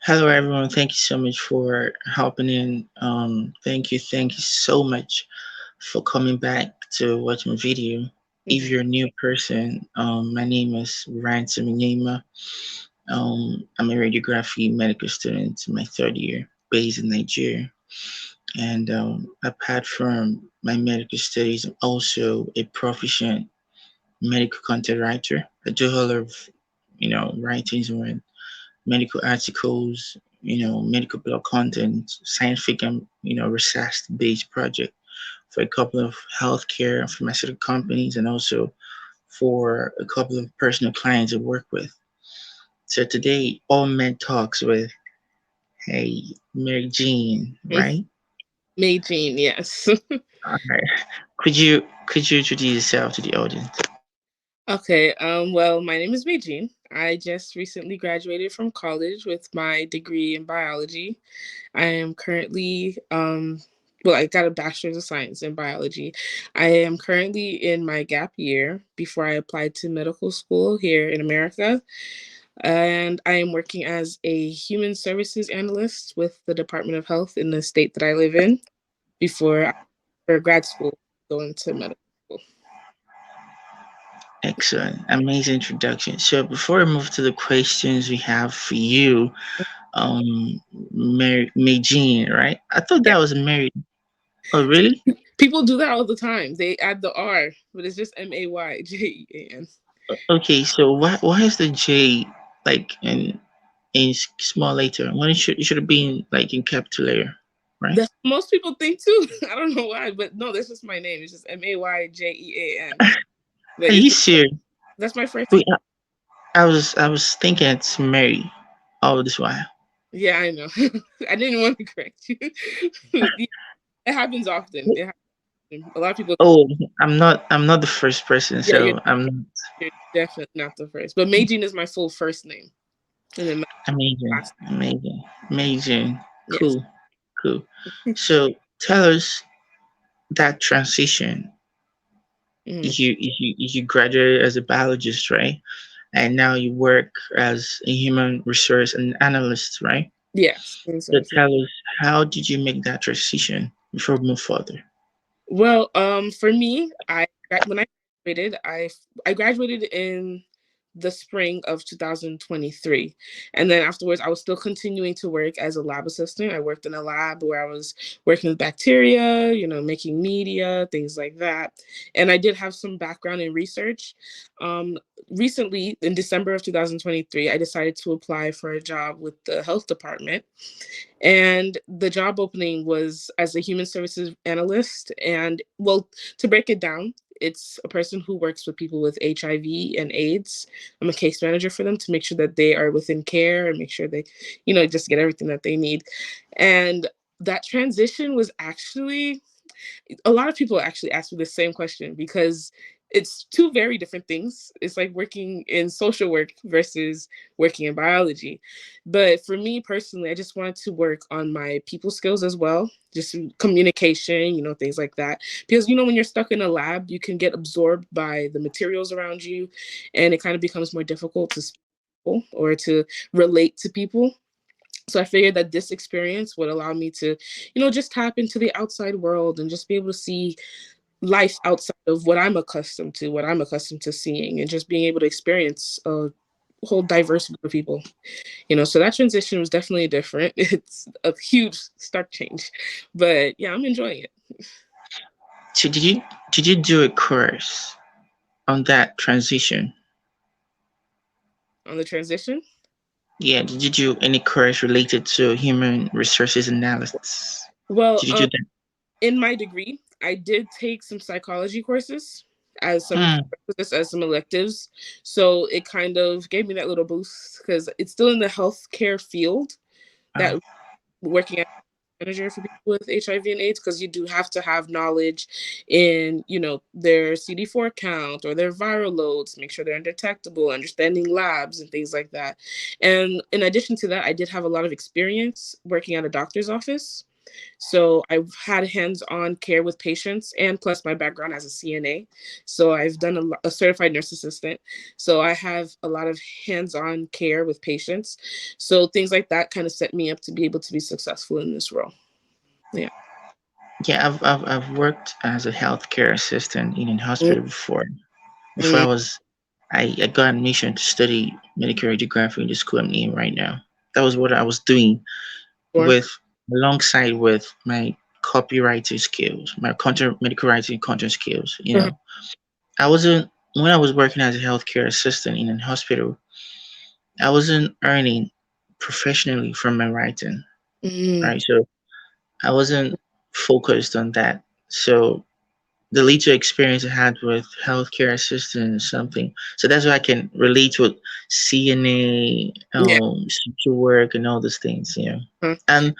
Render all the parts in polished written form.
Hello, everyone. Thank you so much for helping in. Thank you so much for coming back to watch my video. If Mhm. you're a new person, my name is Ransom Nyema. I'm a radiography medical student in my third year, based in Nigeria. And apart from my medical studies, I'm also a proficient medical content writer. I do a lot of, writings on medical articles, medical blog content, scientific and research based project for a couple of healthcare and pharmaceutical companies and also for a couple of personal clients I work with. So today all men talks with hey Mary Jean, right? Mayjean, yes. All right. Could you introduce yourself to the audience? Okay, well, my name is Mayjean. I just recently graduated from college with my degree in biology. I am currently, well, I got a bachelor's of science in biology. I am currently in my gap year before I applied to medical school here in America. And I am working as a human services analyst with the Department of Health in the state that I live in before for grad school, go into medical school. Excellent. Amazing introduction. So before we move to the questions we have for you, Mary Jean, right? I thought Yeah, that was Mary. Oh, really? people do that all the time. They add the R, but it's just Mayjean. Okay, so why is the J like in small letter when it should have been like in capital letter, right? That's what most people think too. I don't know why, but no, that's just my name. It's just Mayjean. But Are it's you just, serious? that's my first Wait, name. I was thinking it's Mary all this while. Yeah, I know. I didn't want to correct you. Yeah, it happens often. It happens. A lot of people. Oh, I'm not the first person, Yeah, so I'm not you're definitely not the first. But Mayjean is my full first name, and then my amazing, last. amazing, amazing. Yes. Cool, cool. So tell us that transition. Mhm. You graduated as a biologist, right? And now you work as a human resource and analyst, right? Yes. So tell us, how did you make that transition before we move further? Well, for me, when I graduated, I graduated in the spring of 2023, and then afterwards, I was still continuing to work as a lab assistant. I worked in a lab where I was working with bacteria, making media, things like that, and I did have some background in research. Um, Recently, in December of 2023, I decided to apply for a job with the health department, and the job opening was as a human services analyst. And well, to break it down, it's a person who works with people with HIV and AIDS. I'm a case manager for them to make sure that they are within care and make sure they, just get everything that they need. And that transition was actually, a lot of people actually ask me the same question because it's two very different things. It's like working in social work versus working in biology. But for me personally, I just wanted to work on my people skills as well, just communication, things like that. Because, when you're stuck in a lab, you can get absorbed by the materials around you, and it kind of becomes more difficult to speak or to relate to people. So I figured that this experience would allow me to, just tap into the outside world and just be able to see life outside of what I'm accustomed to seeing, and just being able to experience a whole diverse group of people. So that transition was definitely different. It's a huge stark change, but yeah, I'm enjoying it. So did you do a course on that transition? On the transition, Yeah, did you do any course related to human resources analysis? well, Did you do that? in my degree, I did take some psychology courses as some Hmm. just as some electives. So it kind of gave me that little boost because it's still in the healthcare field, Wow. that working as a manager for people with HIV and AIDS, because you do have to have knowledge in, their CD4 count or their viral loads, make sure they're undetectable, understanding labs and things like that. And in addition to that, I did have a lot of experience working at a doctor's office. So I've had hands-on care with patients, and plus my background as a CNA. So I've done a certified nurse assistant. So I have a lot of hands-on care with patients. So things like that kind of set me up to be able to be successful in this role. Yeah. Yeah, I've worked as a healthcare assistant in a Mm, hospital before. Before mm, I got admission to study medical radiography in the school I'm in right now. That was what I was doing sure. with alongside with my copywriting skills, my content medical writing content skills. Uh-huh. I wasn't when I was working as a healthcare assistant in a hospital. I wasn't earning professionally from my writing, Mm, right? So I wasn't focused on that. So the little experience I had with healthcare assistant is something. So that's why I can relate with CNA, yeah. social work, and all those things. Uh, And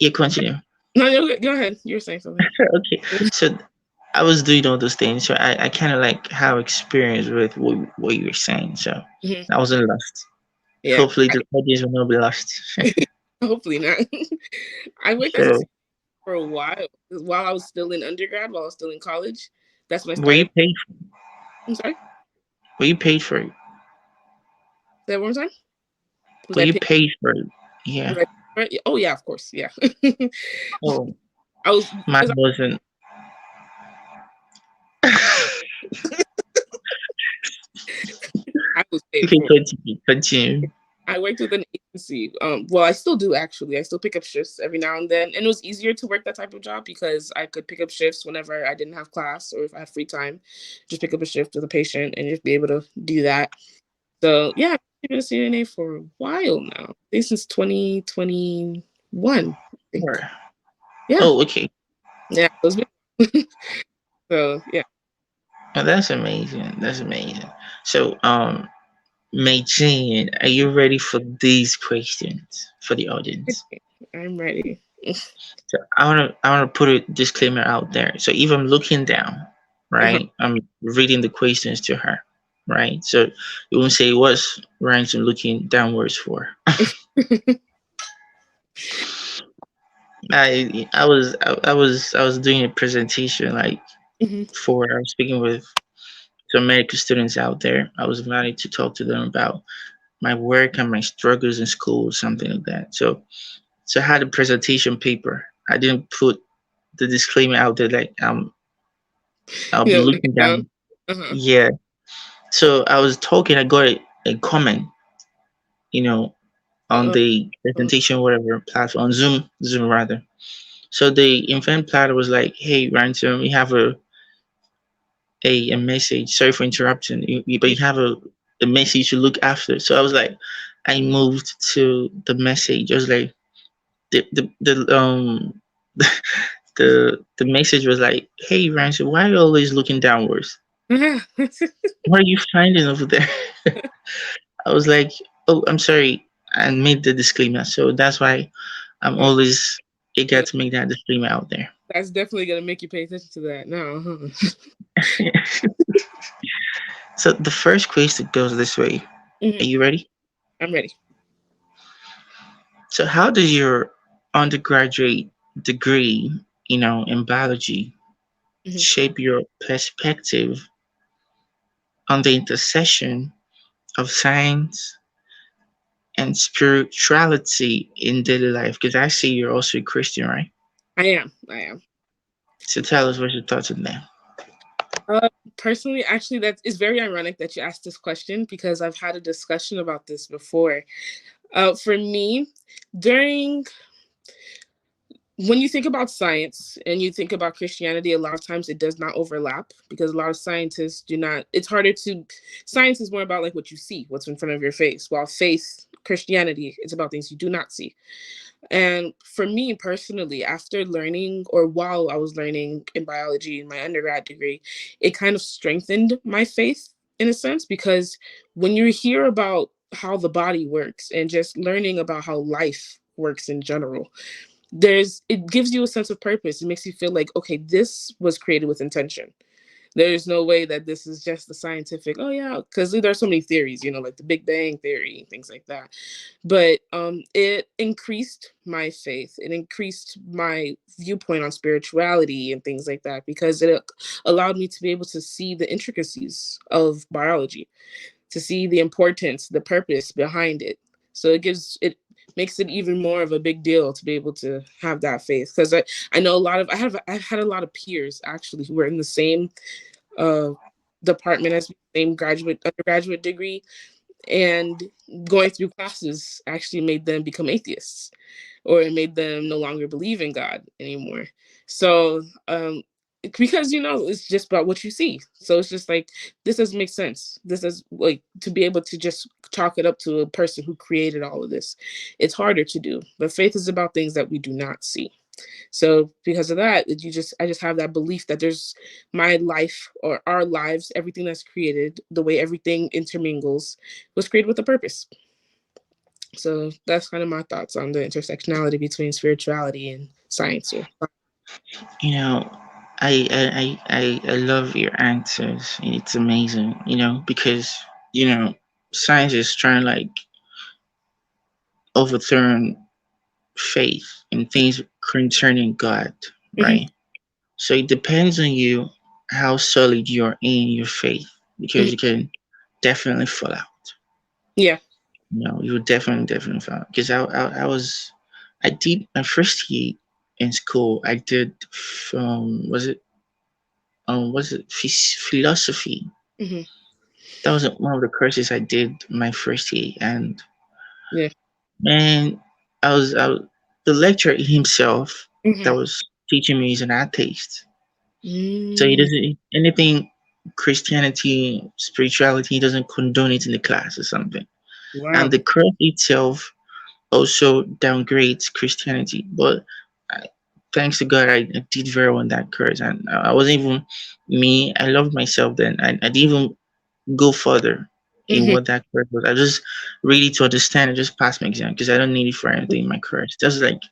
you continue. no, go ahead. You're saying something. Okay, so I was doing all those things, so I kind of like have experience with what you were saying. So Mhm. I wasn't lost. Yeah. Hopefully, the audience will not be lost. Hopefully not. I worked as a So, CNA for a while I was still in undergrad, while I was still in college. That's when I were you started. paid? I'm sorry. Were you paid for it? Say that one more time. Was Were I you paid? paid for it? Yeah. Was I paid for it? Oh yeah, of course. Yeah. Oh, I was mine because wasn't. I was paid Okay, for. continue. Continue. I worked with an agency. Well, I still do actually. I still pick up shifts every now and then, and it was easier to work that type of job because I could pick up shifts whenever I didn't have class or if I had free time. Just pick up a shift with a patient and just be able to do that. So yeah, I've been a CNA for a while now. I think since 2021. I think. Or Yeah, oh, okay. yeah. So it's been so yeah. Oh, that's amazing. That's amazing. So, Mayjean, are you ready for these questions for the audience? I'm ready. So I wanna put a disclaimer out there. So if I'm looking down, Uh-huh. right, I'm reading the questions to her, right? So you won't say what's Ransom looking downwards for. I was doing a presentation like Hmm. for I was speaking with some medical students out there. I was invited to talk to them about my work and my struggles in school, something like that. So I had a presentation paper. I didn't put the disclaimer out there like I'll be Yeah, look looking it down. down. Uh-huh. Yeah. So I was talking. I got a comment, you know, on Uh-oh. the presentation whatever platform on Zoom rather. So the event planner was like, "Hey, Ransom, we have a message. Sorry for interrupting. But you have a message to look after." So I was like, I moved to the message. I was like, the the message was like, "Hey, Ransom, why are you always looking downwards? What are you finding over there?" I was like, "Oh, I'm sorry." I made the disclaimer, so that's why I'm Oh, always eager yeah, to make that disclaimer out there. that's definitely gonna make you pay attention to that now. Huh? So the first question goes this way. Are Hmm. you ready? I'm ready. So how does your undergraduate degree, in biology Hmm. shape your perspective on the intersection of science and spirituality in daily life? Because I see you're also a Christian, right? I am. I am. So tell us what your thoughts on that. Personally, actually, that is very ironic that you asked this question because I've had a discussion about this before. For me, during when you think about science and you think about Christianity, a lot of times it does not overlap because a lot of scientists do not. It's harder to. Science is more about like what you see, what's in front of your face, while faith, Christianity, it's about things you do not see. And for me personally, after learning or while I was learning in biology in my undergrad degree, it kind of strengthened my faith in a sense because when you hear about how the body works and just learning about how life works in general, it gives you a sense of purpose. It makes you feel like, okay, this was created with intention. There's no way that this is just the scientific, oh yeah, because there are so many theories, like the Big Bang theory and things like that. But it increased my faith. It increased my viewpoint on spirituality and things like that, because it allowed me to be able to see the intricacies of biology, to see the importance, the purpose behind it. So it makes it even more of a big deal to be able to have that faith. Because I know I've had a lot of peers actually who were in the same uh, department as me, same undergraduate degree, and going through classes actually made them become atheists, or it made them no longer believe in God anymore. So because it's just about what you see. So it's just like, this doesn't make sense. This is like, to be able to just chalk it up to a person who created all of this, it's harder to do. But faith is about things that we do not see. So because of that, I just have that belief that there's my life, or our lives, everything that's created, the way everything intermingles, was created with a purpose. So that's kind of my thoughts on the intersectionality between spirituality and science. You know, I love your answers. It's amazing, because, you know, science is trying to like overturn faith and things concerning God, Hmm. right? So it depends on you how solid you're in your faith, because Hmm. you can definitely fall out. Yeah. You would definitely fall out. Because I did my first year in school. I did philosophy. Hmm. That was one of the courses I did my first year, and Yeah. man, the lecturer himself that Hmm. was teaching me is an atheist. So he Mm. doesn't anything Christianity, spirituality, he doesn't condone it in the class or something. And Wow. the course itself also downgrades Christianity. But I, thanks to God, I did very well in that course, and I wasn't even me. I loved myself then. I didn't even go further in Hmm. what that course was. I just really to understand and just pass my exam because I don't need it for anything in my course. Just like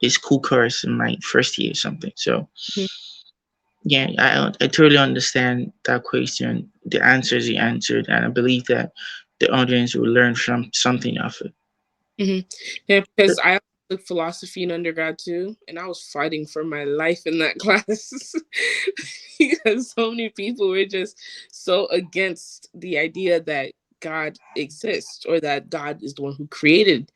a school course in my first year or something. So Hmm. yeah, I totally understand that question. The answers he answered, and I believe that the audience will learn from something of it. Hmm. Yeah, because I took philosophy in undergrad too, and I was fighting for my life in that class because so many people were just so against the idea that God exists, or that God is the one who created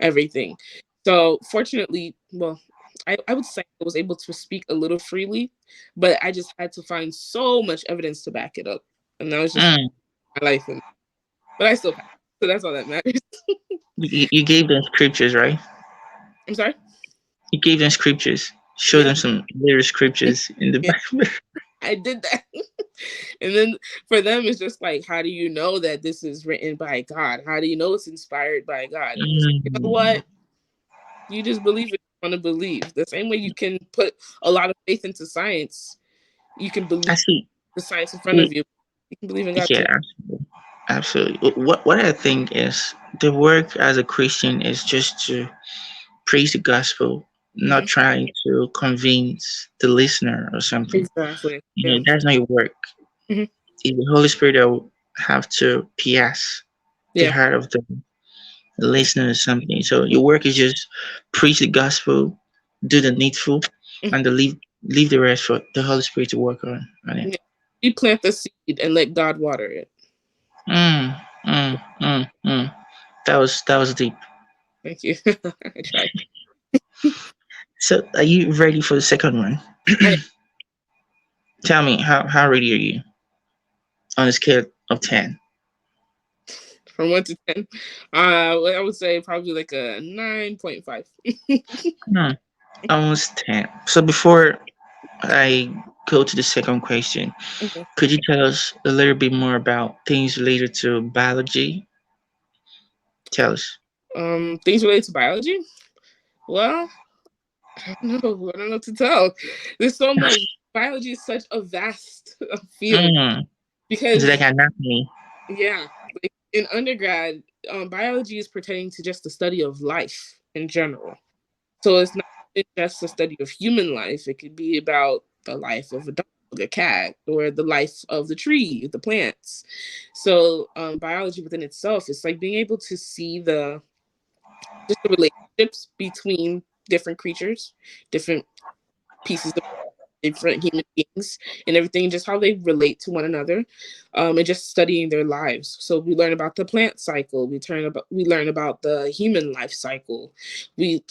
everything. So fortunately, well, I would say I was able to speak a little freely, but I just had to find so much evidence to back it up, and that was just Mm. my life. But I still passed, so that's all that matters. You gave them scriptures, right? I'm sorry. You gave them scriptures. Show Yeah. them some little scriptures in the Yeah, Bible. I did that. And then for them, it's just like, how do you know that this is written by God? How do you know it's inspired by God? And it's like, you know Mm. what? You just believe it, you want to believe. The same way you can put a lot of faith into science, you can believe I see. the science in front of you. You can believe in God Yeah, too. absolutely. Absolutely. What I think is the work as a Christian is just to preach the gospel, not Hmm. trying to convince the listener or something. Exactly. Yeah. That's not your work. Hmm. It's the Holy Spirit that will have to pierce the Yeah. heart of the listener or something. So your work is just preach the gospel, do the needful, Mhm. and leave the rest for the Holy Spirit to work on it. Yeah. You plant the seed and let God water it. Mm, mm. That was deep. Thank you. I tried. So, are you ready for the second one? I Tell me, how ready are you on a scale of 10? From 1 to 10, well, I would say probably like a 9.5. Hmm, almost 10. So, before I go to the second question, Mhm. could you tell us a little bit more about things related to biology? Tell us. Things related to biology. Well, I don't know. I don't know what to tell. There's so much. Biology is such a vast field Mm, it's like because, anatomy. yeah, like in undergrad, biology is pertaining to just the study of life in general. So it's not just a study of human life. It could be about the life of a dog. a cat, or the life of the tree, the plants. So biology within itself is like being able to see the just the relationships between different creatures, different pieces of different human beings and everything, just how they relate to one another, and just studying their lives. So we learn about the plant cycle. We learn about the human life cycle.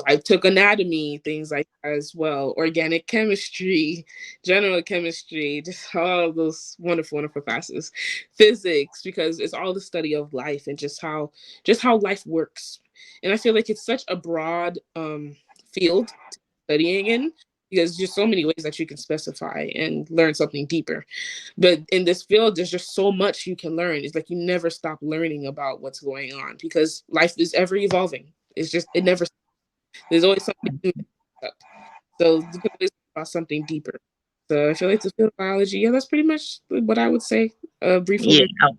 I took anatomy, things like that as well, organic chemistry, general chemistry, just all those wonderful, wonderful classes. Physics, because it's all the study of life and just how life works. And I feel like it's such a broad field to studying in, because there's so many ways that you can specify and learn something deeper. But in this field, there's just so much you can learn. It's like you never stop learning about what's going on, because life is ever evolving. It's just, it never, there's always something new that comes up. So you can always talk about something deeper. So I feel like the field of biology, yeah, that's pretty much what I would say. A brief Yeah, overview.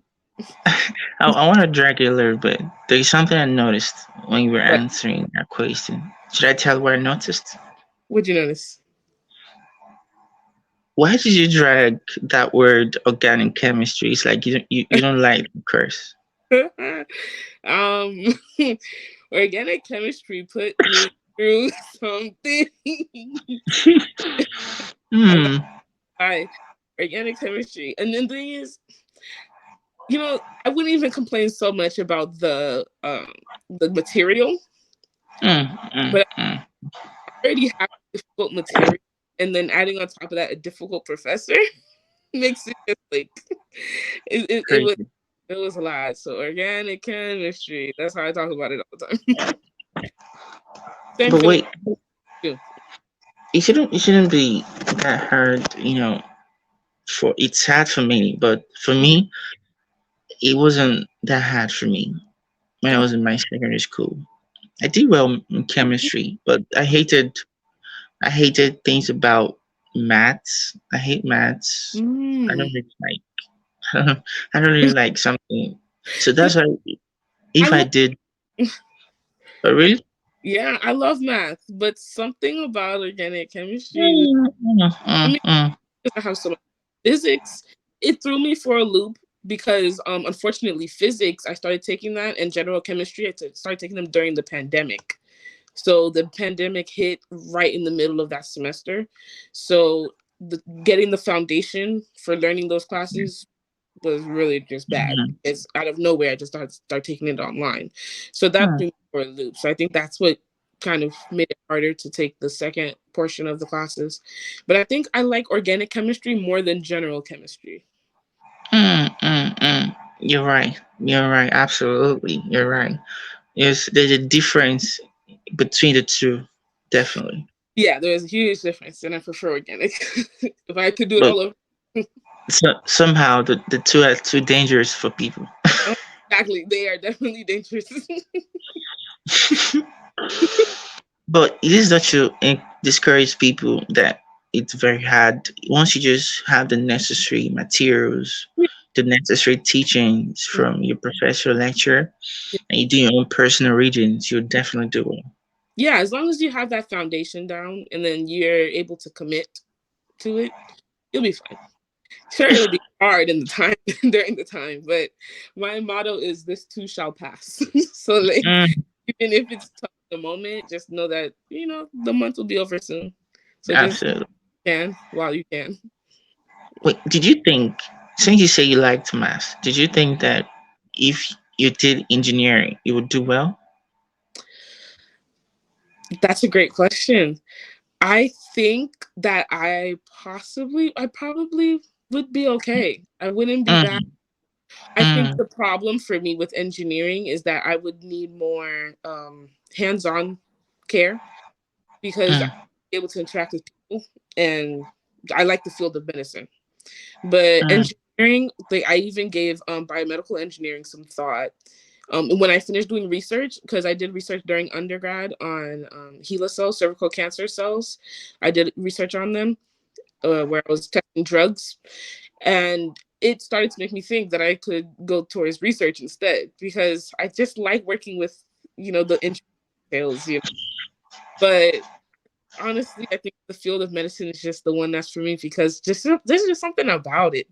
I want to drag you a little bit. There's something I noticed when you were But answering that question. Should I tell what I noticed? what'd you notice? Why did you drag that word organic chemistry? It's like you don't like the curse. um, organic chemistry put me through something. I'm not Hmm. I organic chemistry. And then the thing is, I wouldn't even complain so much about the material, Mm, mm, but mm. I already have difficult material, and then adding on top of that a difficult professor makes it just like it was Crazy. a lot. So organic chemistry, that's how I talk about it all the time. Same But feeling wait, too. it shouldn't be that hard, for it's hard for me, but for Mhm. me, it wasn't that hard for me when I Oh, was in my secondary school. I did well in chemistry, but I hated things about maths. I hate maths. I mm. don't really like I don't really like something. So that's why I if I love did, but really, yeah, I love math, but something about organic chemistry. mm, mm, I mm, mean, mm, because I have so much physics, it threw me for a loop, because unfortunately physics, I started taking that, and general chemistry, started taking them during the pandemic. So the pandemic hit right in the middle of that semester. So getting the foundation for learning those classes was really just bad. mm, It's out of nowhere I just start taking it online. So that mm, threw me for a loop. So I think that's what kind of made it harder to take the second portion of the classes. But I think I like organic chemistry more than general chemistry. mm. You're right. You're right. Absolutely. You're right. Yes, there's a difference between the two, definitely. Yeah, there's a huge difference, and I prefer organic. If I could do it But all over. somehow the two are too dangerous for people. Oh, exactly, they are definitely dangerous. But it is not to discourage people that it's very hard. Once you just have the necessary materials, the necessary teachings from your professor or lecturer, and you do your own personal readings, you'll definitely do well. Yeah, as long as you have that foundation down, and then you're able to commit to it, you'll be fine. Sure, it'll be hard in the time during the time, but my motto is this too shall pass. So like, Mm, even if it's tough at the moment, just know that the month will be over soon. So just absolutely. can while you can. Wait, did you think, since you say you liked math, did you think that if you did engineering, you would do well? That's a great question. I think that I probably would be okay. I wouldn't be bad. Mm, I think mm, the problem for me with engineering is that I would need more hands-on care, because I'm mm, able to interact with people, and I like the field of medicine. But mm, engineering, like I even gave biomedical engineering some thought. When I finished doing research, because I did research during undergrad on HeLa cells, cervical cancer cells. I did research on them, where I was testing drugs, and it started to make me think that I could go towards research instead, because I just like working with the details. But honestly, I think the field of medicine is just the one that's for me because just there's just something about it,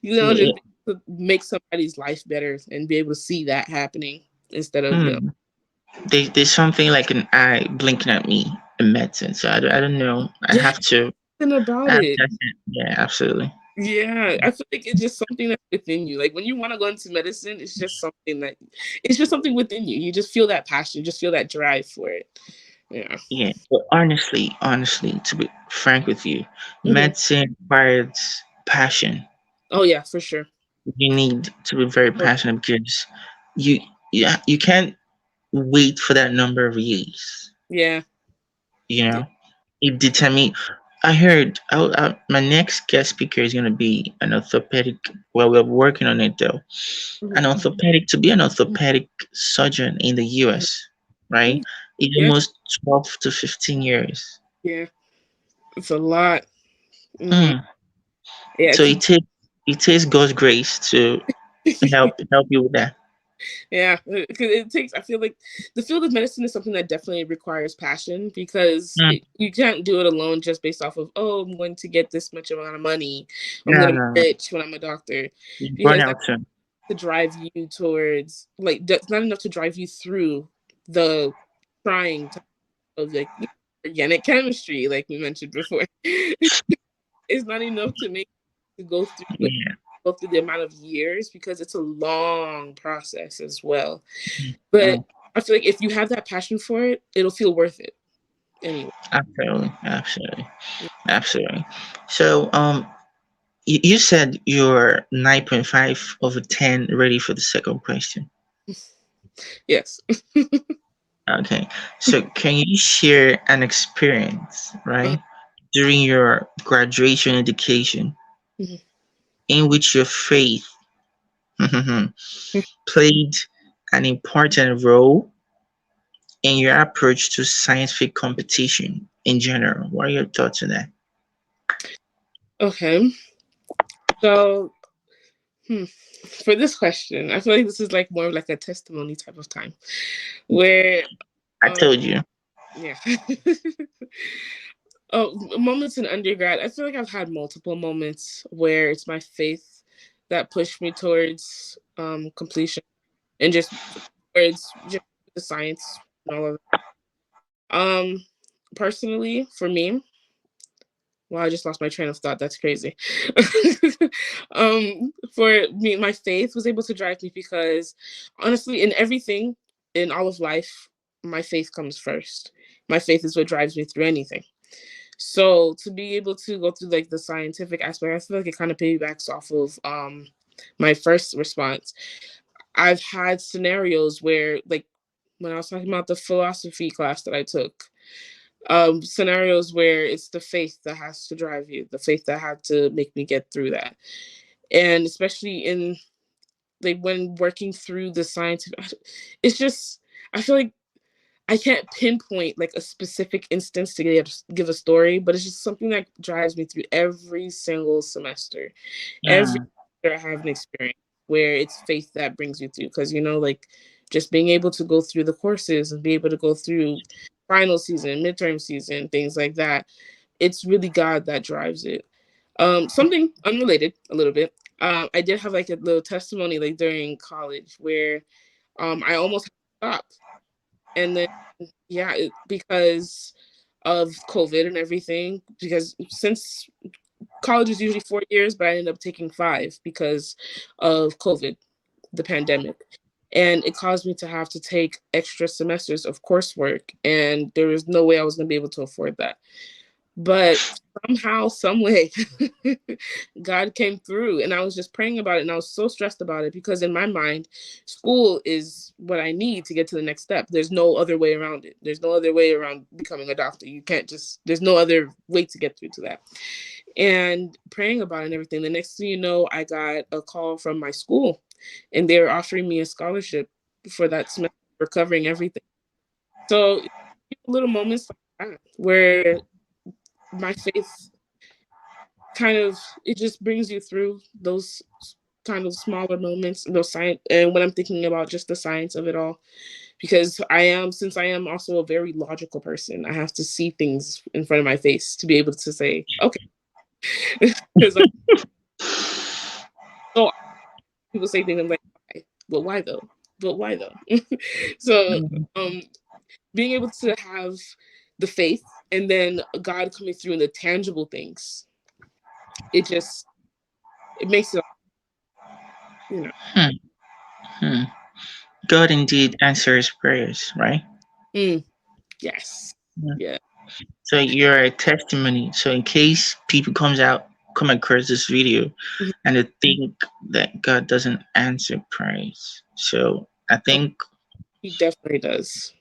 Yeah. just to make somebody's life better and be able to see that happening instead of Hmm. There's something like an eye blinking at me in medicine. So I don't know. yeah, something I about have it. to it. Yeah, absolutely. Yeah, I feel like it's just something that's within you. Like when you want to go into medicine, it's just something within you. You just feel that passion, you just feel that drive for it. Yeah. Yeah. But honestly, to be frank with you, Hmm. medicine requires passion. Oh yeah, for sure. You need to be very Oh, passionate because you you can't wait for that number of years. yeah. You Yeah. know, it determine. I heard my next guest speaker is going to be an orthopedic. Well, we're working on it though. An Mhm. orthopedic to be an orthopedic surgeon in the U.S. Right? It's Yeah. almost 12 to 15 years. Yeah. It's a lot. Hmm. Mm. Yeah. So it takes God's grace to help you with that. Yeah, because it takes. I feel like the field of medicine is something that definitely requires passion because Mm. you can't do it alone just based off of I'm going to get this much amount of money. I'm No, going to no, be no. rich when I'm a doctor, You burn because out that's soon. to drive you towards like that's not enough to drive you through the trying time of like organic chemistry, like we mentioned before. It's not enough to make to go through Yeah. go through the amount of years because it's a long process as well. Mm. But Mm. I feel like if you have that passion for it, it'll feel worth it anyway. Absolutely, absolutely, absolutely. So, you said you're 9.5/10 ready for the second question. Yes. Okay. So can you share an experience, Uh, right, during your graduation education mhm. in which your faith played an important role in your approach to scientific competition in general? What are your thoughts on that? Okay. So hmm, for this question, I feel like this is like more of like a testimony type of time where I um told you. yeah. Oh, moments in undergrad. I feel like I've had multiple moments where it's my faith that pushed me towards completion and just towards just the science and all of that. Personally, for me, wow, I just lost my train of thought. That's crazy. For me, my faith was able to drive me because honestly, in everything, in all of life, my faith comes first. My faith is what drives me through anything. So to be able to go through like the scientific aspect, I feel like it kind of piggybacks off of my first response. I've had scenarios where like when I was talking about the philosophy class that I took, scenarios where it's the faith that has to drive you, the faith that had to make me get through that. And especially in like when working through the scientific, it's just I feel like I can't pinpoint like a specific instance to give a story, but it's just something that drives me through every single semester. Every Mm, semester I have an experience where it's faith that brings you through. Because, like just being able to go through the courses and be able to go through final season, midterm season, things like that. It's really God that drives it. Something unrelated a little bit. I did have like a little testimony like during college where I almost stopped. And then yeah, because of COVID and everything, because since college is usually 4 years, but I ended up taking 5 because of COVID, the pandemic. And it caused me to have to take extra semesters of coursework. And there was no way I was going to be able to afford that. But somehow, some way, God came through, and I was just praying about it, and I was so stressed about it because in my mind, school is what I need to get to the next step. There's no other way around it. There's no other way around becoming a doctor. You can't just. There's no other way to get through to that. And praying about it and everything. The next thing you know, I got a call from my school, and they were offering me a scholarship for that semester for covering everything. So little moments like that where my faith kind of it just brings you through those. kind of smaller moments, those science, and when I'm thinking about just the science of it all, because since I am also a very logical person, I have to see things in front of my face to be able to say, okay, because so people say things, I'm like, why? But why though? But why though? So, Mhm. um, being able to have the faith and then God coming through in the tangible things, it just it makes it, you know. Hmm. Hmm. God indeed answers prayers, right? Mm, yes, Yeah. yeah. So you're a testimony. So in case people come across this video Mhm. and they think that God doesn't answer prayers. So I Oh, think he definitely does.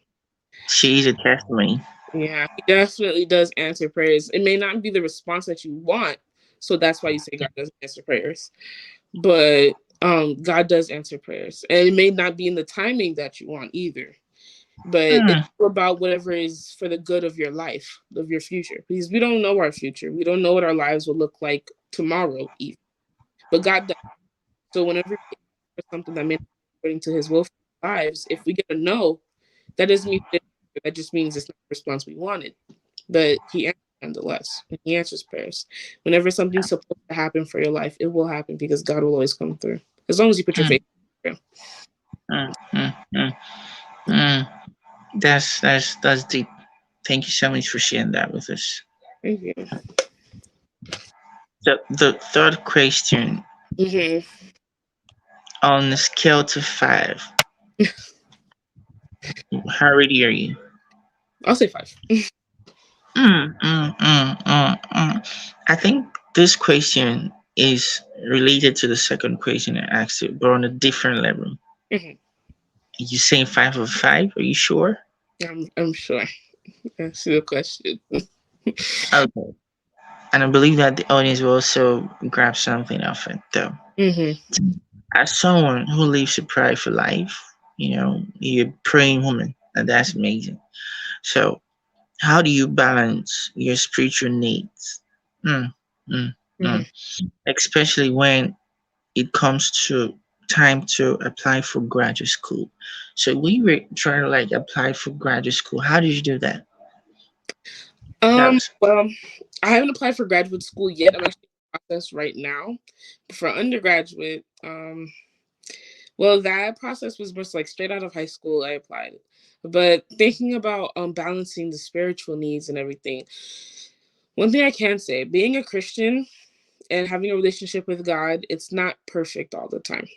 she is a testimony. Yeah, he definitely does answer prayers. It may not be the response that you want, so that's why you say God doesn't answer prayers. But God does answer prayers, and it may not be in the timing that you want either. But it's Hmm. all about whatever is for the good of your life, of your future, because we don't know our future. We don't know what our lives will look like tomorrow, even. But God does. So whenever we ask for something that may not be according to His will for our lives, if we get a no, that doesn't mean that just means it's not the response we wanted. But He answers nonetheless. And He answers prayers. Whenever something's supposed to happen for your life, it will happen because God will always come through. As long as you put your Hmm. faith in Him. Hmm. Hmm. Hmm. Hmm. That's deep. Thank you so much for sharing that with us. Thank you. The third question, Hmm. on a scale to 5, how ready are you? I'll say 5. I think this question is related to the second question I asked you, but on a different level. Hmm. You saying 5 of 5? Are you sure? I'm sure. That's the question. Okay. And I believe that the audience will also grab something off it, though. Hmm. As someone who lives a prideful life, you're a praying woman, and that's amazing. So, how do you balance your spiritual needs? Mm, mm, Hmm. mm. Especially when it comes to time to apply for graduate school. So we were trying to like apply for graduate school. How did you do that? That was Well, I haven't applied for graduate school yet. I'm actually in the process right now. For undergraduate, well, that process was just like straight out of high school. I applied, but thinking about balancing the spiritual needs and everything. One thing I can say, being a Christian and having a relationship with God, it's not perfect all the time.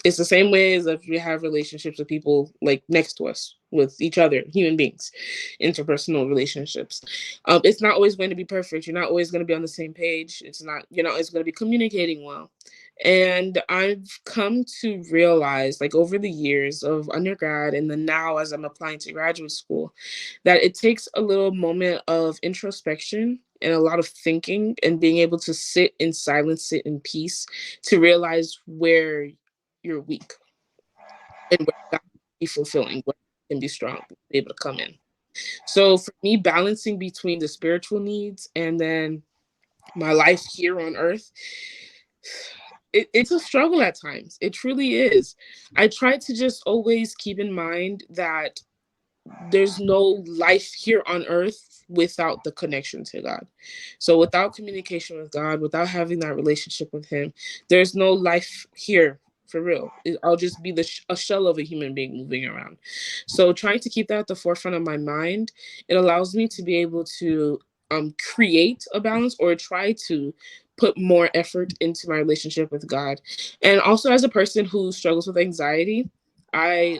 It's the same way as if we have relationships with people like next to us, with each other, human beings, interpersonal relationships. It's not always going to be perfect. You're not always going to be on the same page. It's not, you're not always going to be communicating well. And I've come to realize, like over the years of undergrad and then now as I'm applying to graduate school, that it takes a little moment of introspection and a lot of thinking and being able to sit in silence, sit in peace to realize where you're weak and where God can be fulfilling, where God can be strong, be able to come in. So for me, balancing between the spiritual needs and then my life here on earth, it's a struggle at times. It truly is. I try to just always keep in mind that there's no life here on earth without the connection to God. So without communication with God, without having that relationship with Him, there's no life here for real. I'll just be a shell of a human being moving around. So trying to keep that at the forefront of my mind, it allows me to be able to create a balance or try to put more effort into my relationship with God. And also as a person who struggles with anxiety, I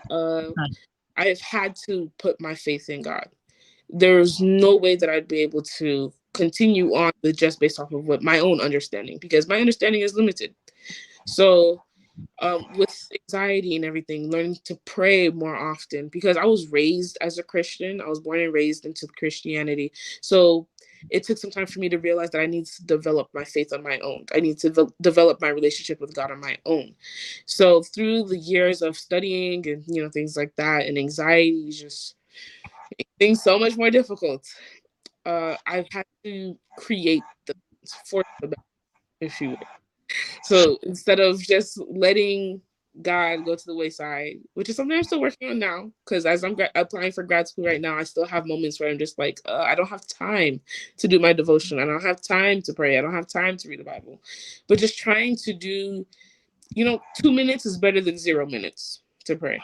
I've had to put my faith in God. There's no way that I'd be able to continue on with just based off of what my own understanding, because my understanding is limited. So, with anxiety and everything, learning to pray more often because I was raised as a Christian. I was born and raised into Christianity. So, it took some time for me to realize that I need to develop my faith on my own. I need to develop my relationship with God on my own. So, through the years of studying and things like that, and anxiety just things so much more difficult. I've had to create the force the balance, if you will. So instead of just letting God go to the wayside, which is something I'm still working on now, because as I'm applying for grad school right now, I still have moments where I'm just like, I don't have time to do my devotion. I don't have time to pray. I don't have time to read the Bible. But just trying to do, 2 minutes is better than 0 minutes to pray.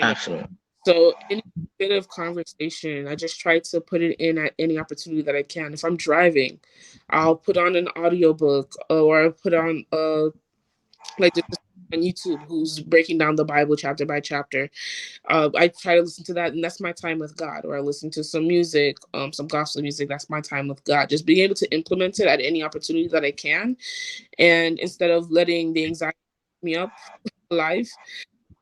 Absolutely. So any bit of conversation, I just try to put it in at any opportunity that I can. If I'm driving, I'll put on an audiobook, or I'll put on like this on YouTube who's breaking down the Bible chapter by chapter. I try to listen to that, and that's my time with God. Or I listen to some music, some gospel music. That's my time with God. Just being able to implement it at any opportunity that I can, and instead of letting the anxiety me up alive,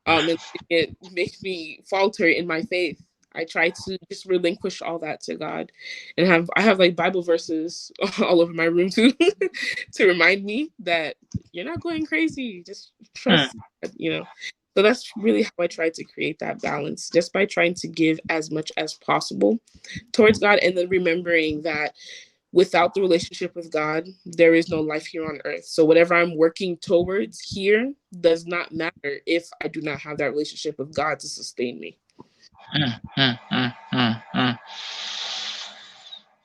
and it makes me falter in my faith. I try to just relinquish all that to God, and I have like Bible verses all over my room too, to remind me that you're not going crazy. Just Hmm. trust, God. So that's really how I try to create that balance, just by trying to give as much as possible towards God, and then remembering that without the relationship with God, there is no life here on earth. So whatever I'm working towards here does not matter if I do not have that relationship with God to sustain me. Hmm. Hmm. Hmm. Hmm. Hmm.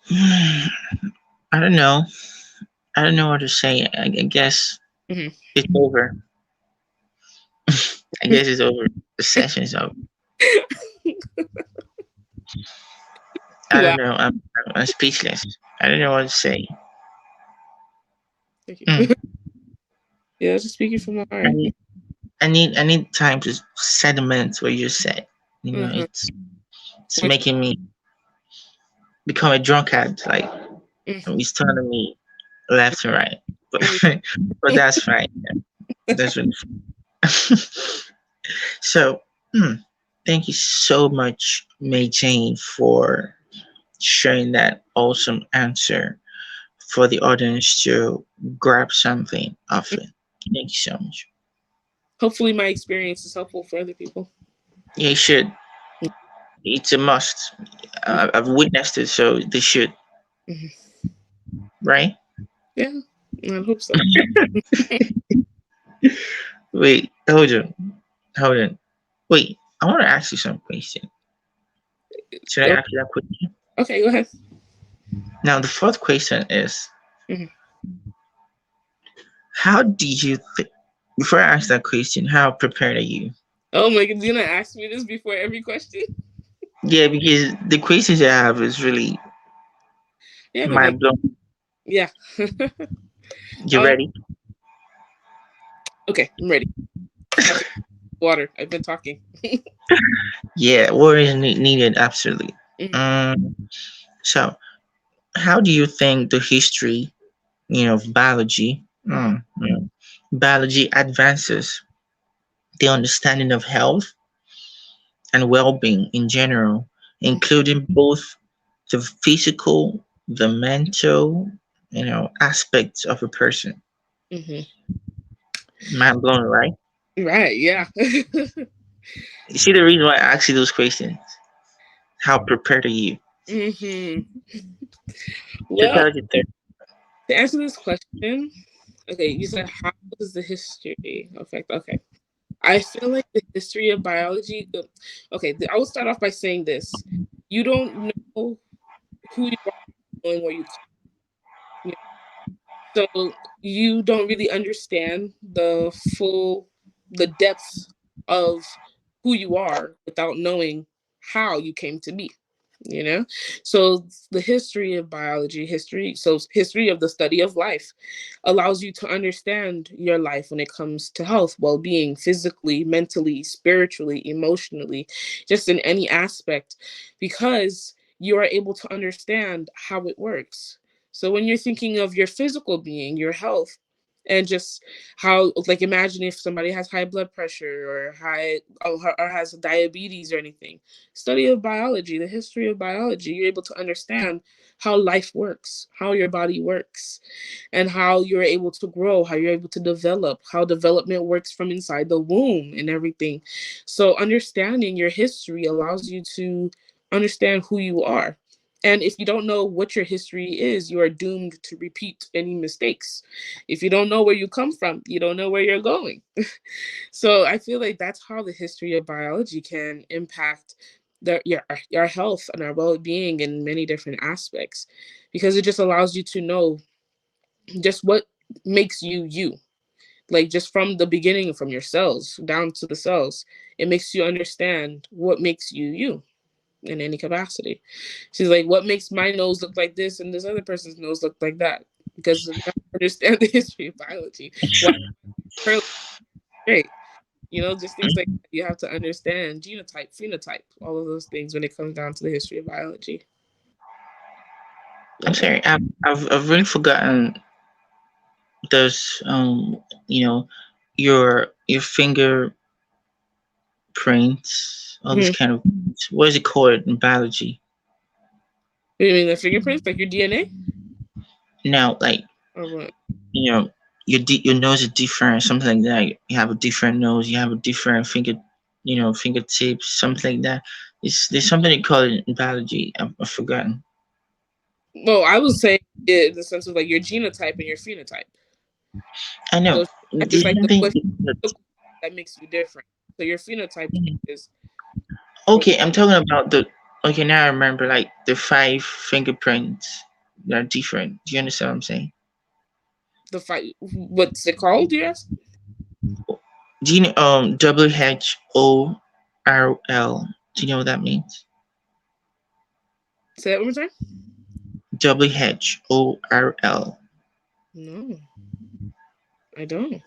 Hmm. I don't know. I don't know what to say. I guess Hmm. it's over. I guess it's over. The session is over. I Wow. don't know. I'm speechless. I don't know what to say. Thank you. Hmm. Yeah, just speaking from my I heart. need I need time to sediment what you said. Uh-huh. It's making me become a drunkard. Like it's turning me left and right. But but that's fine. That's really fine. So, thank you so much, May Jane, for sharing that awesome answer for the audience to grab something of it. Thank you so much. Hopefully, my experience is helpful for other people. Yeah, you should. It's a must. I've witnessed it, so they should, Mhm. right? Yeah, I hope so. Wait, hold on. Wait, I want to ask you some question. Should I Oh, ask you that question? okay, go ahead. Now, the fourth question is, Mhm. how did you before I ask that question, how prepared are you? Oh my God, you're gonna ask me this before every question? Yeah, because the questions I have is really Yeah, go ahead. mind blowing. Yeah. You um, ready? okay, I'm ready. Have to water. I've been talking. Yeah, water is needed absolutely. Mhm. Um, so how do you think the history, of biology, Mhm. biology advances the understanding of health and well-being in general, including both the physical, the mental, aspects of a person? Mhm. Mind blown, right? Right. Yeah. You see the reason why I ask you those questions? How prepared are you? Hmm. So Well, tell us your third. to answer this question, okay, you said how does the history affect? Okay, I feel like the history of biology. Okay, I will start off by saying this: you don't know who you are knowing where you come. You So you don't really understand the depth of who you are without knowing how you came to be. You know, so the history of biology, history of the study of life, allows you to understand your life when it comes to health, well-being, physically, mentally, spiritually, emotionally, just in any aspect, because you are able to understand how it works. So when you're thinking of your physical being, your health, and just how, like, imagine if somebody has high blood pressure or or has diabetes or anything. Study of biology, the history of biology, you're able to understand how life works, how your body works, and how you're able to grow, how you're able to develop, how development works from inside the womb and everything. So understanding your history allows you to understand who you are. And if you don't know what your history is, you are doomed to repeat any mistakes. If you don't know where you come from, you don't know where you're going. So I feel like that's how the history of biology can impact your health and our well-being in many different aspects, because it just allows you to know just what makes you you, like just from the beginning, from your cells down to the cells. It makes you understand what makes you you in any capacity. She's like, what makes my nose look like this and this other person's nose look like that? Because you have to understand the history of biology. Why curly straight? Just things like that. You have to understand genotype, phenotype, all of those things when it comes down to the history of biology. I'm Yeah. sorry, I've really forgotten those your fingerprints, all this Mm-hmm. kind of, what is it called in biology? You mean the fingerprints, like your DNA, Now, like, or what? you know, your nose is different, something like that. You have a different nose, you have a different fingertips, something like that. There's something they call it in biology. I've forgotten. Well, I would say it in the sense of like your genotype and your phenotype. I know. So type is There's like something. what that makes you different. So your phenotype is what Okay, I'm talking about the. Okay, now I remember, like the five fingerprints. They're different. Do you understand what I'm saying? the fight. What's it called? Yes. Do you know WHORL? Do you know what that means? Say that one more time. WHORL. No, I don't.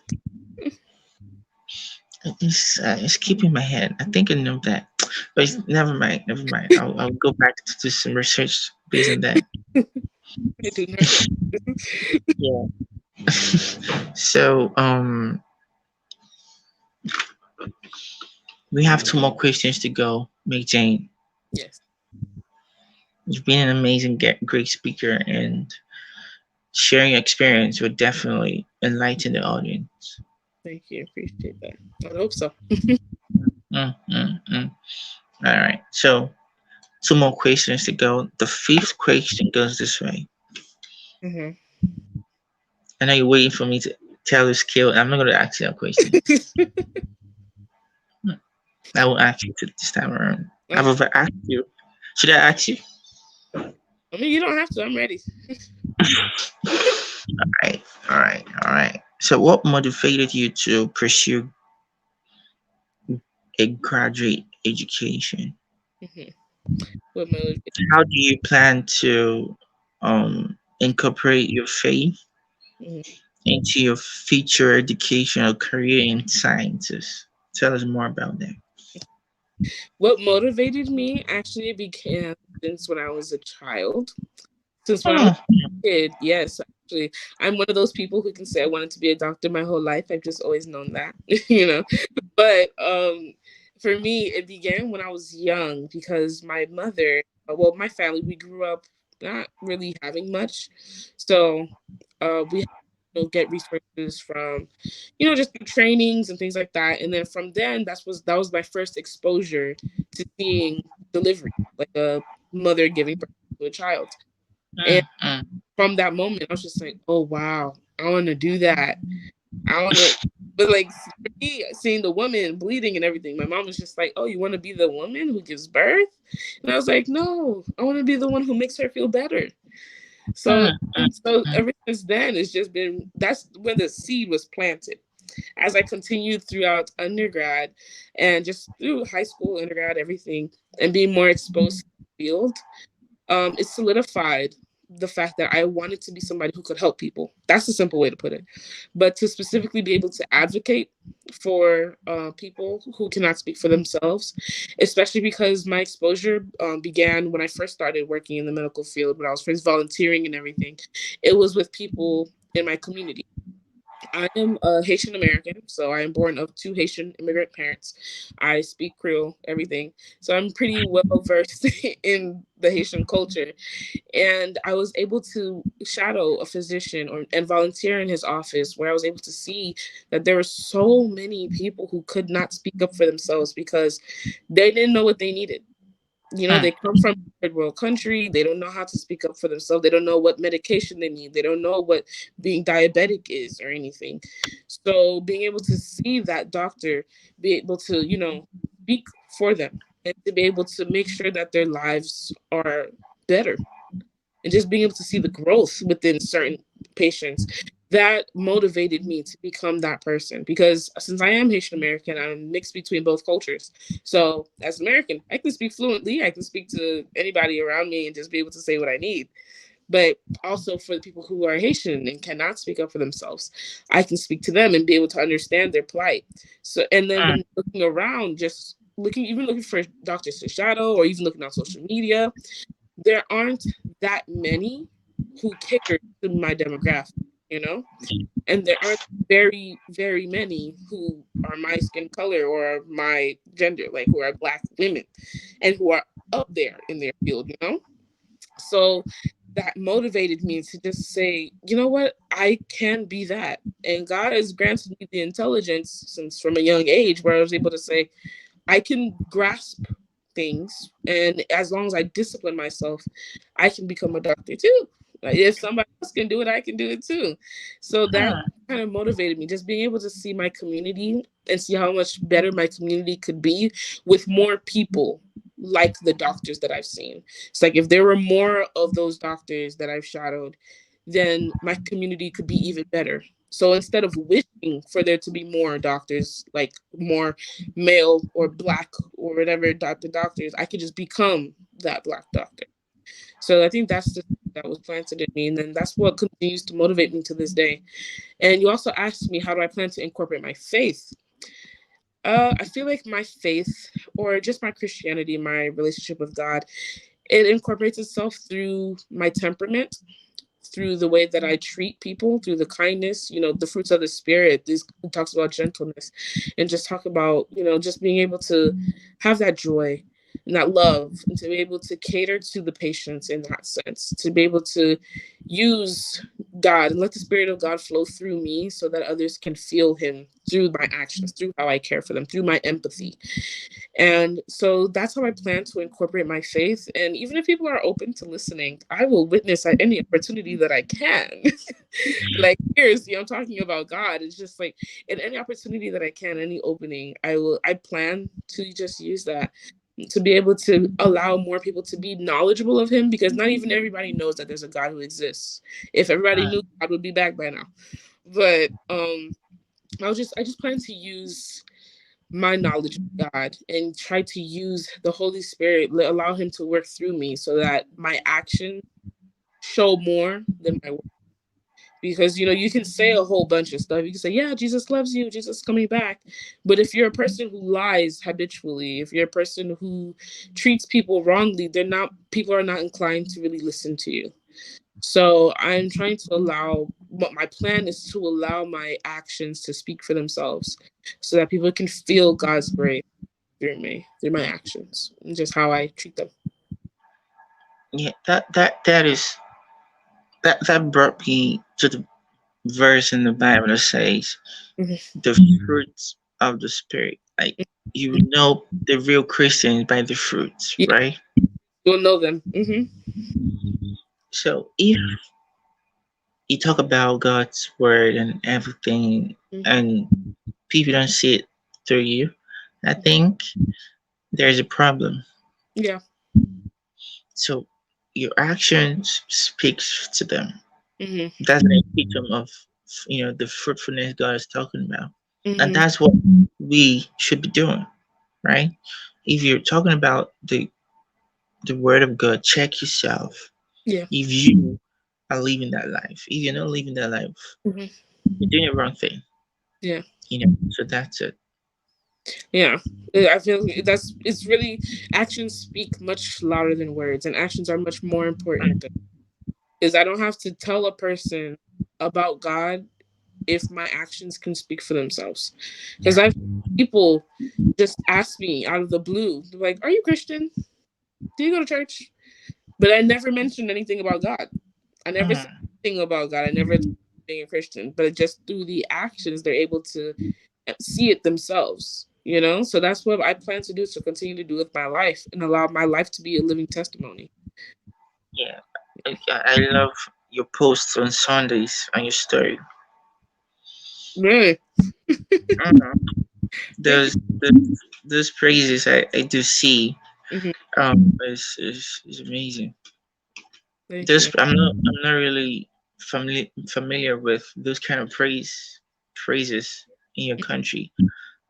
It's keeping my head. I think I know that, but never mind. Never mind. I'll go back to do some research based on that. I do not know. Yeah. So we have two more questions to go. Mayjean, Yes. you've been an amazing, great speaker, and sharing your experience will definitely enlighten the audience. Thank you. Appreciate that. I hope so. Mm, mm, mm. All right. So two more questions to go. The fifth question goes this way. Hmm. I know you're waiting for me to tell the skill. I'm not going to ask you that question. I will ask you this time around. I've Okay. ever asked you. Should I ask you? I mean, you don't have to. I'm ready. All right. All right. All right. So, what motivated you to pursue a graduate education? Hmm. What motivated? How do you plan to incorporate your faith Mhm. into your future educational career in sciences? Tell us more about that. What motivated me actually began since when I was a child. Since when I was Oh, a kid, yes, actually, I'm one of those people who can say I wanted to be a doctor my whole life. I've just always known that, you know. But for me, it began when I was young because my mother, well, my family, we grew up not really having much, so we had to get resources from, just through trainings and things like that. And then from then, that was my first exposure to seeing delivery, like a mother giving birth to a child. And mm, mm, from that moment, I was just like, oh wow, I want to do that. I want to, but like for me, seeing the woman bleeding and everything, my mom was just like, "Oh, you want to be the woman who gives birth?" And I was like, "No, I want to be the one who makes her feel better." So, mm, so mm, ever since then, it's just been that's when the seed was planted. As I continued throughout undergrad and just through high school, undergrad, everything, and being more exposed to the field, it solidified the fact that I wanted to be somebody who could help people. That's a simple way to put it. But to specifically be able to advocate for people who cannot speak for themselves, especially because my exposure began when I first started working in the medical field, when I was first volunteering and everything. It was with people in my community. I am a Haitian American, so I am born of two Haitian immigrant parents. I speak Creole, everything. So I'm pretty well versed in the Haitian culture. And I was able to shadow a physician and volunteer in his office where I was able to see that there were so many people who could not speak up for themselves because they didn't know what they needed. You know, Hmm. they come from a third world country. They don't know how to speak up for themselves. They don't know what medication they need. They don't know what being diabetic is or anything. So being able to see that doctor, be able to, you know, speak for them and to be able to make sure that their lives are better, and just being able to see the growth within certain patients, that motivated me to become that person. Because since I am Haitian American, I'm mixed between both cultures. So as American, I can speak fluently, I can speak to anybody around me and just be able to say what I need. But also for the people who are Haitian and cannot speak up for themselves, I can speak to them and be able to understand their plight. So, and then Hmm. when looking around, just looking, even looking for doctors to shadow, or even looking on social media, there aren't that many who cater to my demographic, you know? And there aren't very, very many who are my skin color or my gender, like who are Black women and who are up there in their field, you know? So that motivated me to just say, you know what, I can be that. And God has granted me the intelligence since from a young age where I was able to say, I can grasp things, and as long as I discipline myself, I can become a doctor too. Like, if somebody else can do it, I can do it too. So that Hmm. kind of motivated me, just being able to see my community and see how much better my community could be with more people like the doctors that I've seen. It's like if there were more of those doctors that I've shadowed, then my community could be even better. So instead of wishing for there to be more doctors, like more male or Black or whatever doctors, I could just become that Black doctor. So I think that's the that was planted in me, and then that's what continues to motivate me to this day. And you also asked me, how do I plan to incorporate my faith? I feel like my faith, or just my Christianity, my relationship with God, it incorporates itself through my temperament, through the way that I treat people, through the kindness, you know, the fruits of the spirit. This talks about gentleness, and just talk about, you know, just being able to have that joy and that love, and to be able to cater to the patients in that sense, to be able to use God and let the spirit of God flow through me so that others can feel him through my actions, through how I care for them, through my empathy. And so that's how I plan to incorporate my faith. And even if people are open to listening, I will witness at any opportunity that I can. Like, seriously, I'm talking about God. It's just like in any opportunity that I can, any opening, I plan to just use that to be able to allow more people to be knowledgeable of him, because not even everybody knows that there's a God who exists. If everybody Hmm. knew, God would be back by now. But I just plan to use my knowledge of God and try to use the Holy Spirit, allow Him to work through me so that my actions show more than my words. Because, you know, you can say a whole bunch of stuff. You can say, yeah, Jesus loves you, Jesus is coming back. But if you're a person who lies habitually, if you're a person who treats people wrongly, people are not inclined to really listen to you. So I'm trying to allow, what my plan is to allow my actions to speak for themselves so that people can feel God's grace through me, through my actions, and just how I treat them. Yeah, that brought me to the verse in the Bible that says Mhm. the fruits of the spirit. Like, you know the real Christians by the fruits, Yeah, right? you'll know them. So if you talk about God's word and everything, and people don't see it through you, I think there's a problem. Yeah. So your actions speaks to them. hmm That's an epitome of, the fruitfulness God is talking about, and hmm that's what we should be doing, right? If you're talking about the word of God, check yourself. Yeah. If you are living that life, if you're not living that life, hmm you're doing the wrong thing. Yeah. So that's it. Yeah. I feel that's it's really, actions speak much louder than words, and actions are much more important. Is I don't have to tell a person about God if my actions can speak for themselves. Because Yeah. I've people just ask me out of the blue, they're like, "Are you Christian? Do you go to church?" But I never mentioned anything about God. I never said Mm. anything about God. I never told them being a Christian. But just through the actions, they're able to see it themselves. So that's what I plan to do, to continue to do with my life and allow my life to be a living testimony. Yeah, I love your posts on Sundays on your story. Really. Mhm. Thank you. Those praises I do see Hmm. is amazing. Thank Those you. I'm not really familiar with those kind of phrases in your country,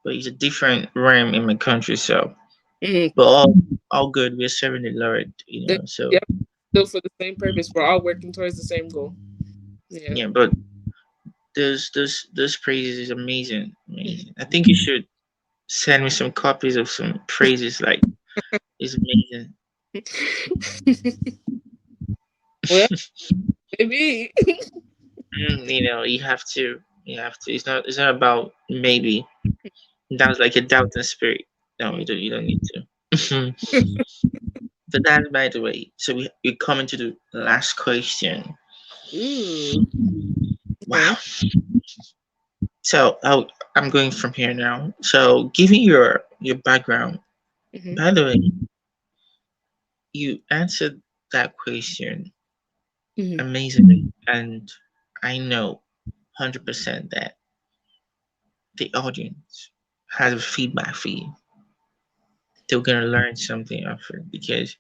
but it's a different realm in my country. So, Hmm. but all good. We're serving the Lord, So Yep. Still for the same purpose. We're all working towards the same goal. Yeah. yeah, but those praises is amazing, Mhm. amazing. I think you should send me some copies of some praises. Like it's amazing. Well, maybe. You have to. You have to. It's not about maybe. That's like a doubting spirit. No, you don't need to. So that's by the way. So we're coming to the last question. Ooh. Okay. Wow. So I'm going from here now. So giving your background. Hmm. By the way, you answered that question Hmm. amazingly, and I know 100% that the audience has a feedback for you. They're gonna learn something of it because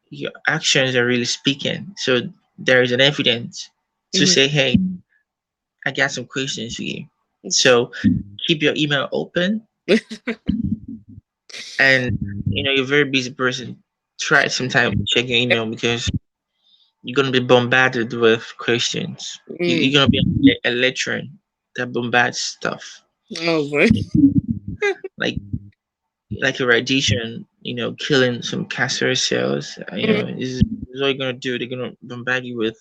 your actions are really speaking. So there is an evidence to Hmm. say, hey, I got some questions for you. So keep your email open, and you're a very busy person. Try sometime to check your email because you're gonna be bombarded with questions. Mm. You're gonna be a lecturer that bombards stuff Oh boy. like a radiation, killing some cancer cells. This is what you're gonna do. They're gonna bombard you with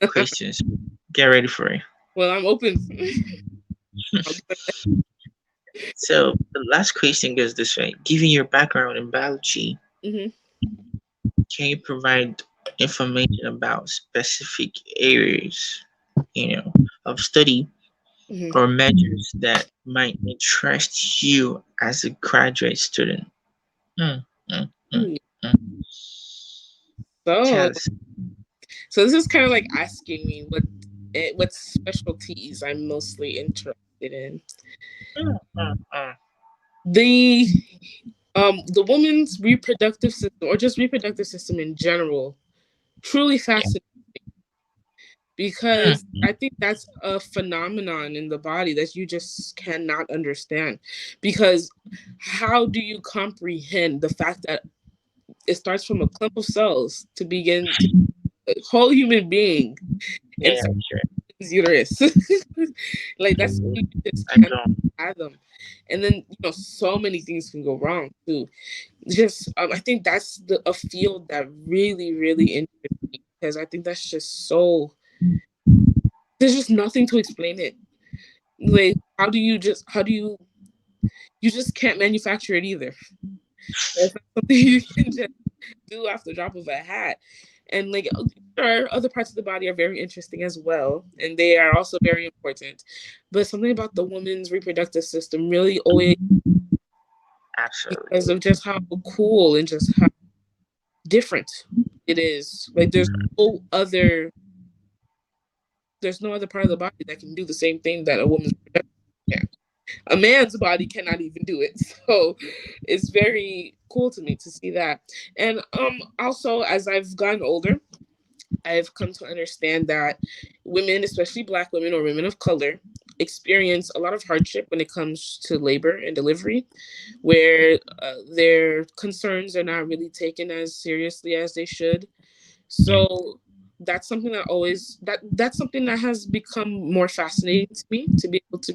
questions. Get ready for it. Well, I'm open. I'll do it. So the last question goes this way: given your background in biology, Hmm. can you provide information about specific areas, of study Hmm. or measures that might interest you as a graduate student? Mm, mm, mm, mm. So, Tell us. so this is kind of like asking me what specialties I'm mostly interested in. Mm, mm, mm. The woman's reproductive system, or just reproductive system in general, truly Yeah. fascinating, because Mm, I think that's a phenomenon in the body that you just cannot understand. Because how do you comprehend the fact that it starts from a clump of cells to begin to a whole human being yeah, inside sure. his uterus? Like that's something you just I can't don't. fathom. And then so many things can go wrong too. Just I think that's a field that really really interests me, because I think that's just so, there's just nothing to explain it. Like how do you just can't manufacture it either. That's not something you can just do off the drop of a hat. And like sure, other parts of the body are very interesting as well, and they are also very important. But something about the woman's reproductive system really always, Absolutely. because of just how cool and just how different it is. Like no other there's no other part of the body that can do the same thing that a woman's reproductive can. A man's body cannot even do it. So it's very cool to me to see that. And also, as I've gotten older, I've come to understand that women, especially Black women or women of color, experience a lot of hardship when it comes to labor and delivery, where their concerns are not really taken as seriously as they should. So that's something that's something that has become more fascinating to me, to be able to,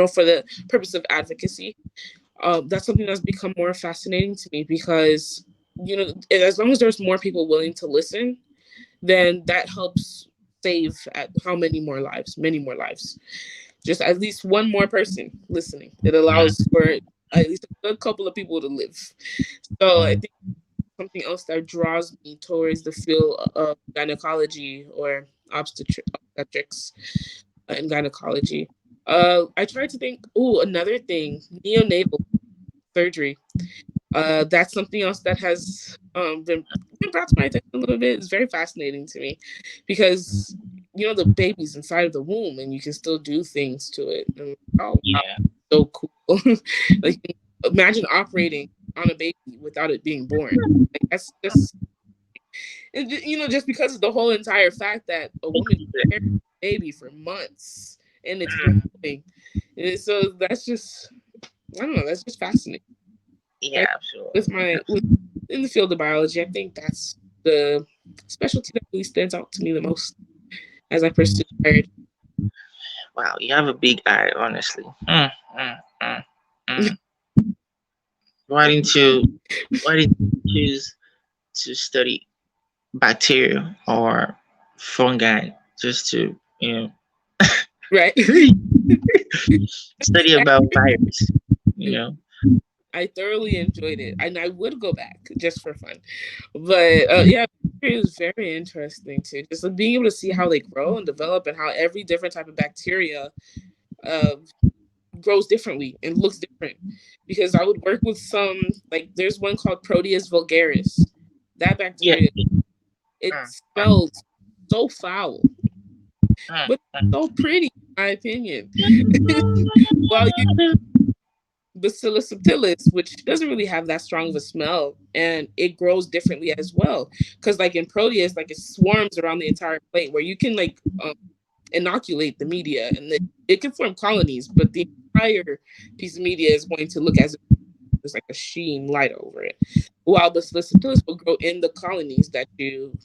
for the purpose of advocacy. That's something that's become more fascinating to me, because as long as there's more people willing to listen, then that helps save at how many more lives, just at least one more person listening. It allows for at least a good couple of people to live. So I think something else that draws me towards the field of gynecology or obstetrics and gynecology. I try to think. Oh, another thing, neonatal. surgery. That's something else that has been brought to my attention a little bit. It's very fascinating to me because the baby's inside of the womb and you can still do things to it. And, oh wow, Yeah. so cool! Like imagine operating on a baby without it being born. Like that's just just because of the whole entire fact that a woman carries a baby for months and it's Mm, growing. And so that's just I don't know. That's just fascinating. yeah, I, with absolutely. my with in the field of biology, I think that's the specialty that really stands out to me the most as I pursue higher. Wow, you have a big eye, honestly. Mm, mm, mm. Why didn't you? Why did you choose to study bacteria or fungi just to Right. study about virus? You know. I thoroughly enjoyed it, and I would go back just for fun. But yeah, it was very interesting too. Just like, being able to see how they grow and develop, and how every different type of bacteria uh, grows differently and looks different. Because I would work with some, like there's one called Proteus vulgaris. That Yeah. bacteria, it Mm, smells so foul, mm, but mm. so pretty, in my opinion. While you Bacillus subtilis, which doesn't really have that strong of a smell, and it grows differently as well. Because like in Proteus, like it swarms around the entire plate, where you can like inoculate the media, and it can form colonies, but the entire piece of media is going to look as if there's like a sheen light over it. While Bacillus subtilis will grow in the colonies that you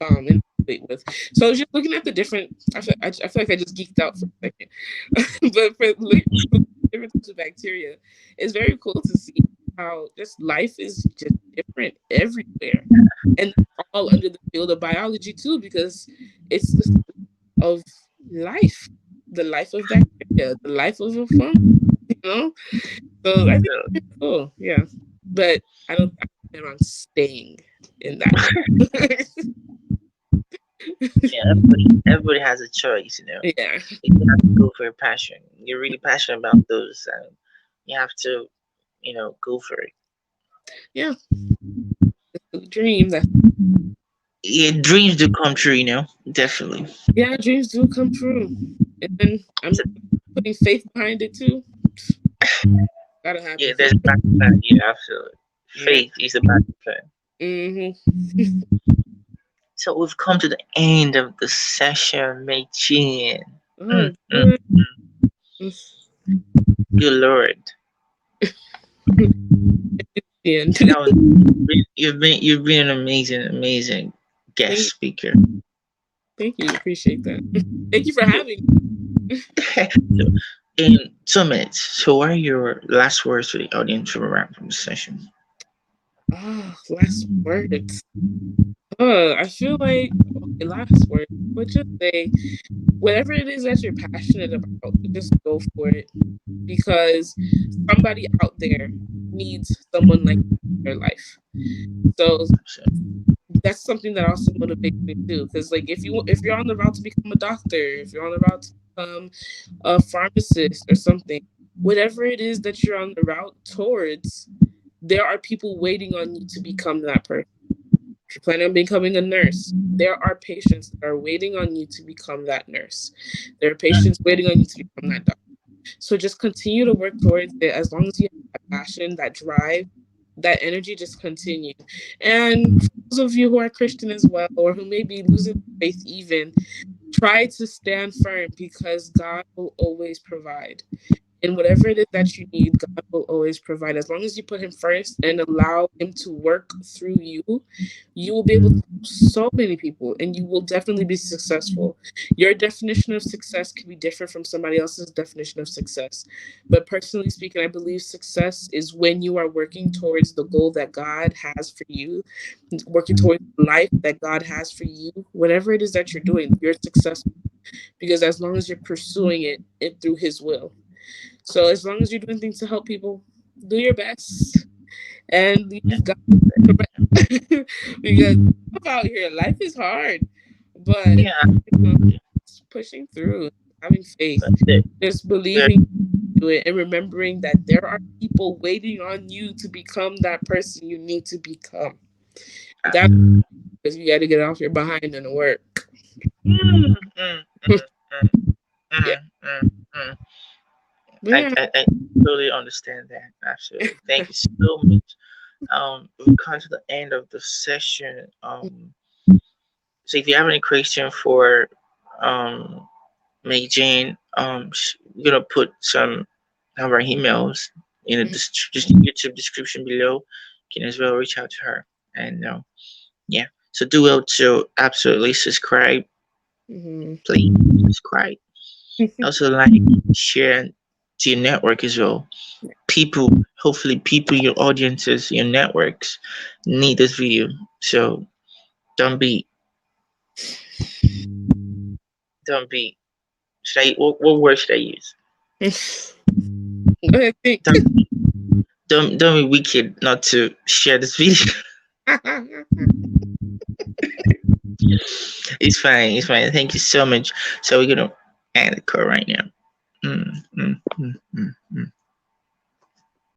inoculate with. So I was just looking at the different. I feel like I just geeked out for a second, but for different types of bacteria, it's very cool to see how just life is just different everywhere, and all under the field of biology too, because it's the of life, the life of bacteria, the life of a fungus, you know. So I think So, it's cool, yeah. But I plan on staying in that. yeah, everybody has a choice. Yeah, You have to go for your passion. You're really passionate about those, and you have to, go for it. yeah. Dreams. Yeah, dreams do come true. Definitely. Yeah, dreams do come true, and then I'm putting faith behind it too. Gotta have Yeah, the faith. there's a backup plan. Yeah, absolutely. Yeah. Faith is a backup plan. Hmm. So we've come to the end of the session, Mayjean. Oh, Mm, mm, good. good Lord. And That was you've been an amazing guest thank, speaker. thank you. Appreciate that. Thank you for having me. So, in 2 minutes, so what are your last words to the audience for a wrap from the session? Oh, last words. I feel like okay, last word. Would just say whatever it is that you're passionate about, just go for it because somebody out there needs someone like you in their life. So So, that's something that also motivates me too. Because like if you're on the route to become a doctor, if you're on the route to become a pharmacist or something, whatever it is that you're on the route towards, there are people waiting on you to become that person. If you're planning on becoming a nurse, there are patients that are waiting on you to become that nurse. There are patients waiting on you to become that doctor. So just continue to work towards it as long as you have that passion, that drive, that energy, just continue. And for those of you who are Christian as well, or who may be losing faith even, try to stand firm because God will always provide. And whatever it is that you need, God will always provide. As long as you put Him first and allow Him to work through you, you will be able to help so many people and you will definitely be successful. Your definition of success can be different from somebody else's definition of success. But personally speaking, I believe success is when you are working towards the goal that God has for you, working towards the life that God has for you. Whatever it is that you're doing, you're successful because as long as you're pursuing it through His will. So as long as you're doing things to help people, do your best and yeah, leave God the rest. Because stuff out here, life is hard, but yeah, you know, just pushing through, having faith, that's it. just Very, believing. do it, and remembering that there are people waiting on you to become that person you need to become. That's because you got to get off your behind and work. Mm, mm, Yeah. mm, mm, mm. But yeah. I totally understand that. Absolutely. Thank you so much. We've come to the end of the session. So if you have any question for um Mayjean, we're gonna put some of our emails in the just the YouTube description below. You can as well reach out to her. And yeah, so do well to absolutely subscribe. Mm-hmm. Please subscribe. Also like, share to your network as well. People, hopefully people, your audiences, your networks need this video. So don't be, don't be. Should I? What word should I use? Go ahead, think. Don't don't be wicked not to share this video. It's fine. It's fine. Thank you so much. So we're gonna end the call right now. Mm, mm, mm, mm, mm.